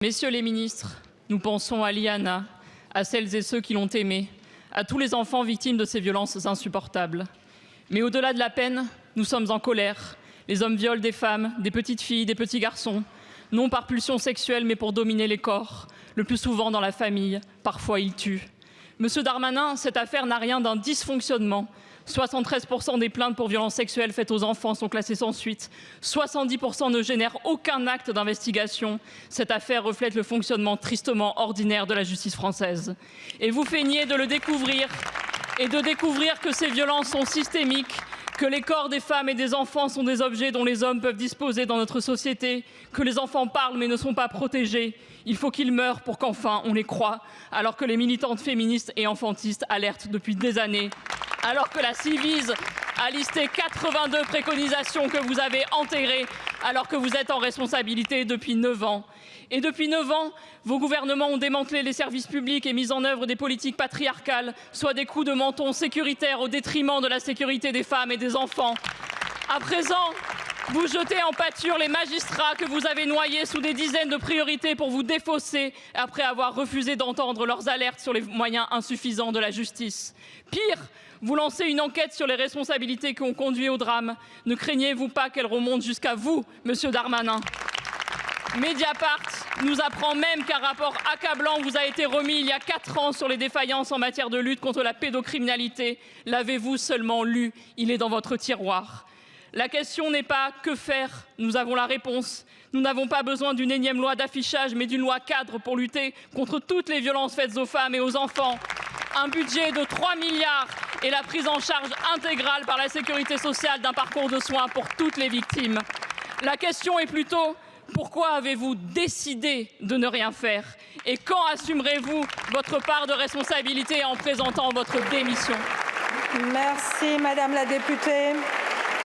Messieurs les ministres, nous pensons à Liana, à celles et ceux qui l'ont aimée, à tous les enfants victimes de ces violences insupportables. Mais au-delà de la peine, nous sommes en colère. Les hommes violent des femmes, des petites filles, des petits garçons, non par pulsion sexuelle, mais pour dominer les corps, le plus souvent dans la famille. Parfois, ils tuent. Monsieur Darmanin, cette affaire n'a rien d'un dysfonctionnement. 73% des plaintes pour violences sexuelles faites aux enfants sont classées sans suite. 70% ne génèrent aucun acte d'investigation. Cette affaire reflète le fonctionnement tristement ordinaire de la justice française. Et vous feignez de le découvrir et de découvrir que ces violences sont systémiques, que les corps des femmes et des enfants sont des objets dont les hommes peuvent disposer dans notre société, que les enfants parlent mais ne sont pas protégés. Il faut qu'ils meurent pour qu'enfin on les croie, alors que les militantes féministes et enfantistes alertent depuis des années. Alors que la Ciivise a listé 82 préconisations que vous avez enterrées, alors que vous êtes en responsabilité depuis 9 ans. Et depuis 9 ans, vos gouvernements ont démantelé les services publics et mis en œuvre des politiques patriarcales, soit des coups de menton sécuritaires au détriment de la sécurité des femmes et des enfants. À présent, vous jetez en pâture les magistrats que vous avez noyés sous des dizaines de priorités pour vous défausser après avoir refusé d'entendre leurs alertes sur les moyens insuffisants de la justice. Pire, vous lancez une enquête sur les responsabilités qui ont conduit au drame. Ne craignez-vous pas qu'elle remonte jusqu'à vous, monsieur Darmanin? Mediapart nous apprend même qu'un rapport accablant vous a été remis il y a 4 ans sur les défaillances en matière de lutte contre la pédocriminalité. L'avez-vous seulement lu? Il est dans votre tiroir. La question n'est pas que faire, nous avons la réponse. Nous n'avons pas besoin d'une énième loi d'affichage, mais d'une loi cadre pour lutter contre toutes les violences faites aux femmes et aux enfants. Un budget de 3 milliards et la prise en charge intégrale par la sécurité sociale d'un parcours de soins pour toutes les victimes. La question est plutôt: pourquoi avez-vous décidé de ne rien faire? Et quand assumerez-vous votre part de responsabilité en présentant votre démission? Merci Madame la députée.